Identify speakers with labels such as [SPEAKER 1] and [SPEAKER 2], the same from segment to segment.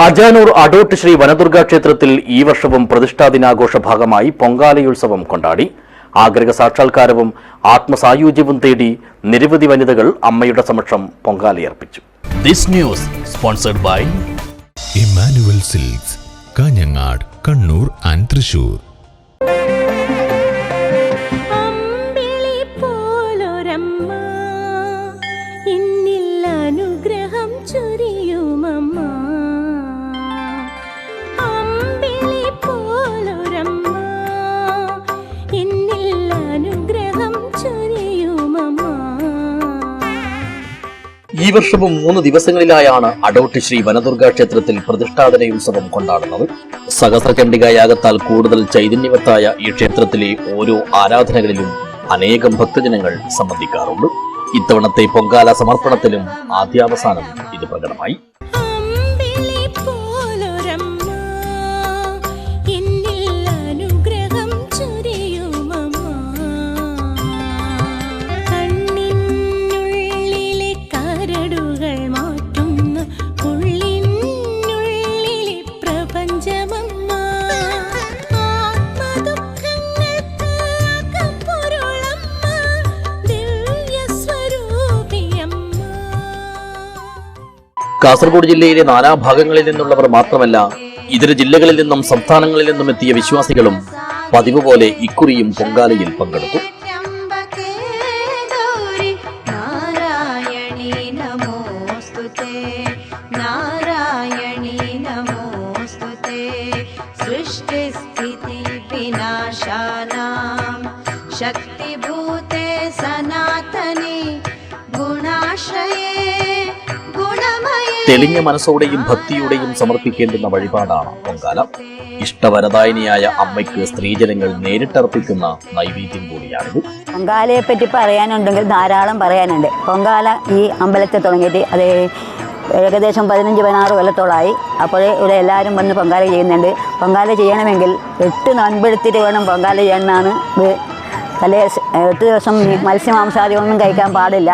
[SPEAKER 1] അജാനൂർ അടോട്ട് ശ്രീ വനദുർഗ ക്ഷേത്രത്തിൽ ഈ വർഷവും പ്രതിഷ്ഠാ ദിനാഘോഷ ഭാഗമായി പൊങ്കാലയുത്സവം കൊണ്ടാടി. ആഗ്രഹ സാക്ഷാത്കാരവും ആത്മസായുജ്യവും തേടി നിരവധി വനിതകൾ അമ്മയുടെ സമക്ഷം പൊങ്കാലയർപ്പിച്ചു.
[SPEAKER 2] This news sponsored by
[SPEAKER 3] Emmanuel Silks, Kanhangad, Kannur and Thrissur.
[SPEAKER 1] ഈ വർഷവും 3 ദിവസങ്ങളിലായാണ് അടോട്ട് ശ്രീ വനദുർഗ ക്ഷേത്രത്തിൽ പ്രതിഷ്ഠാദിന ഉത്സവം കൊണ്ടാടുന്നത്. സഹസ്രചണ്ഡിക യാഗത്താൽ കൂടുതൽ ചൈതന്യവത്തായ ഈ ക്ഷേത്രത്തിലെ ഓരോ ആരാധനകളിലും അനേകം ഭക്തജനങ്ങൾ സംബന്ധിക്കാറുണ്ട്. ഇത്തവണത്തെ പൊങ്കാല സമർപ്പണത്തിലും ആദ്യാവസാനം ഇത് പ്രകടമായി. കാസർഗോഡ് ജില്ലയിലെ നാനാഭാഗങ്ങളിൽ നിന്നുള്ളവർ മാത്രമല്ല, ഇതര ജില്ലകളിൽ നിന്നും സംസ്ഥാനങ്ങളിൽ നിന്നും എത്തിയ വിശ്വാസികളും പതിവ് പോലെ ഇക്കുറിയും പൊങ്കാലയിൽ പങ്കെടുത്തു.
[SPEAKER 4] ശക്തിഭൂതേ സനാതനേ ഗുണാശ്രയേ.
[SPEAKER 1] തെളിഞ്ഞ മനസ്സോടെയും ഭക്തിയോടെയും സമർപ്പിക്കേണ്ടുന്ന വഴിപാടാണ് പൊങ്കാല. ഇഷ്ടവരദായിനിയായ അമ്മയ്ക്ക് സ്ത്രീജനങ്ങൾ നേരിട്ടർപ്പിക്കുന്ന നൈവേദ്യം കൂടിയാണിത്.
[SPEAKER 5] പൊങ്കാലയെ പറ്റി പറയാനുണ്ടെങ്കിൽ ധാരാളം പറയാനുണ്ട്. പൊങ്കാല ഈ അമ്പലത്തിൽ തുടങ്ങിയിട്ട് അത് ഏകദേശം 15-16 കൊല്ലത്തോളമായി. അപ്പോഴേ ഇവിടെ എല്ലാവരും വന്ന് പൊങ്കാല ചെയ്യുന്നുണ്ട്. പൊങ്കാല ചെയ്യണമെങ്കിൽ 8 നോൻപെടുത്തിട്ട് വേണം പൊങ്കാല ചെയ്യണമെന്നാണ് ഇത്. 8 ദിവസം മത്സ്യമാംസാദികളൊന്നും കഴിക്കാൻ പാടില്ല,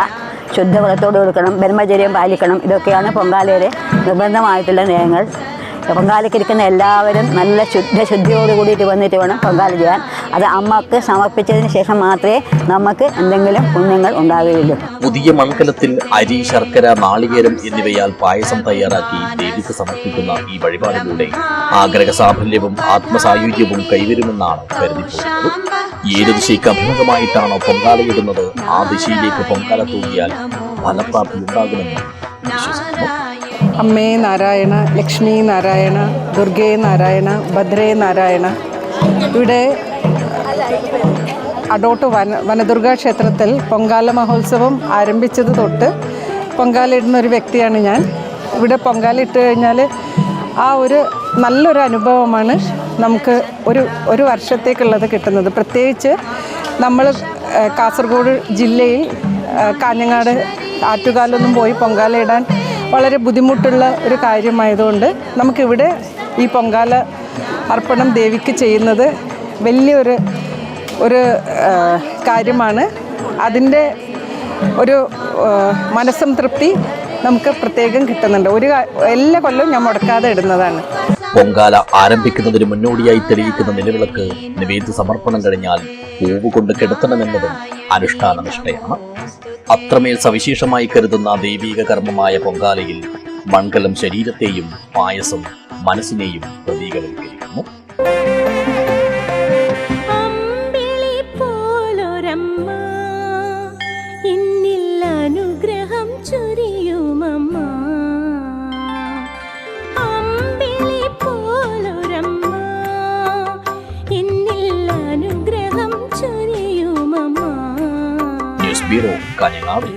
[SPEAKER 5] ശുദ്ധവ്രതത്തോട് കൊടുക്കണം, ബ്രഹ്മചര്യം പാലിക്കണം. ഇതൊക്കെയാണ് പൊങ്കാലയുടെ നിർബന്ധമായിട്ടുള്ള നിയമങ്ങൾ. പൊങ്കാലയ്ക്കിരിക്കുന്ന എല്ലാവരും നല്ല ശുദ്ധിയോട് കൂടിയിട്ട് വന്നിട്ട് വേണം പൊങ്കാല ചെയ്യാൻ. അത് അമ്മക്ക് സമർപ്പിച്ചതിന് ശേഷം മാത്രമേ നമുക്ക് എന്തെങ്കിലും പുണ്യങ്ങൾ ഉണ്ടാവുകയുള്ളൂ.
[SPEAKER 1] പുതിയ മൺകലത്തിൽ അരി, ശർക്കര, നാളികേരം എന്നിവയാൽ പായസം തയ്യാറാക്കി ദേവിക്ക് സമർപ്പിക്കുന്ന ഈ വഴിപാടിലൂടെ ആഗ്രഹ സാഫല്യവും ആത്മസായുജ്യവും കൈവരുമെന്നാണ് കരുതിപ്പോകുന്നത്. ഏത് ദിശയ്ക്ക് അഭിമുഖമായിട്ടാണോ പൊങ്കാലയിടുന്നത്, ആ ദിശയിലേക്ക് പൊങ്കാല തൂങ്ങിയാൽ ഫലപ്രാപ്തി ഉണ്ടാകുമെന്ന് വിശ്വസിക്കുന്നു.
[SPEAKER 6] അമ്മേ നാരായണ, ലക്ഷ്മി നാരായണ, ദുർഗേ നാരായണ, ഭദ്രേ നാരായണ. ഇവിടെ അടോട്ട് വനദുർഗ ക്ഷേത്രത്തിൽ പൊങ്കാല മഹോത്സവം ആരംഭിച്ചത് തൊട്ട് പൊങ്കാല ഇടുന്ന ഒരു വ്യക്തിയാണ് ഞാൻ. ഇവിടെ പൊങ്കാല ഇട്ട് കഴിഞ്ഞാൽ ആ ഒരു നല്ലൊരു അനുഭവമാണ് നമുക്ക് ഒരു വർഷത്തേക്കുള്ളത് കിട്ടുന്നത്. പ്രത്യേകിച്ച് നമ്മൾ കാസർഗോഡ് ജില്ലയിൽ കാഞ്ഞങ്ങാട് ആറ്റുകാലൊന്നും പോയി പൊങ്കാല ഇടാൻ വളരെ ബുദ്ധിമുട്ടുള്ള ഒരു കാര്യമായതുകൊണ്ട് നമുക്കിവിടെ ഈ പൊങ്കാല അർപ്പണം ദേവിക്ക് ചെയ്യുന്നത് വലിയൊരു കാര്യമാണ്. അതിൻ്റെ ഒരു മനസ്സംതൃപ്തി നമുക്ക് പ്രത്യേകം കിട്ടുന്നുണ്ട്. എല്ലാ കൊല്ലവും ഞാൻ മുടക്കാതെ ഇടുന്നതാണ്.
[SPEAKER 1] പൊങ്കാല ആരംഭിക്കുന്നതിന് മുന്നോടിയായി തെളിയിക്കുന്ന നിലവിളക്ക് നിവേദ്യ സമർപ്പണം കഴിഞ്ഞാൽ പൂവ് കൊണ്ട് കെടുത്തണമെന്നതും അനുഷ്ഠാന നിഷ്ഠയാണ്. അത്രമേൽ സവിശേഷമായി കരുതുന്ന ദൈവീക കർമ്മമായ പൊങ്കാലയിൽ മൺകലം ശരീരത്തെയും പായസം മനസ്സിനെയും പ്രതീകവൽക്കരിക്കുന്നു. News bureau, Kanhangad.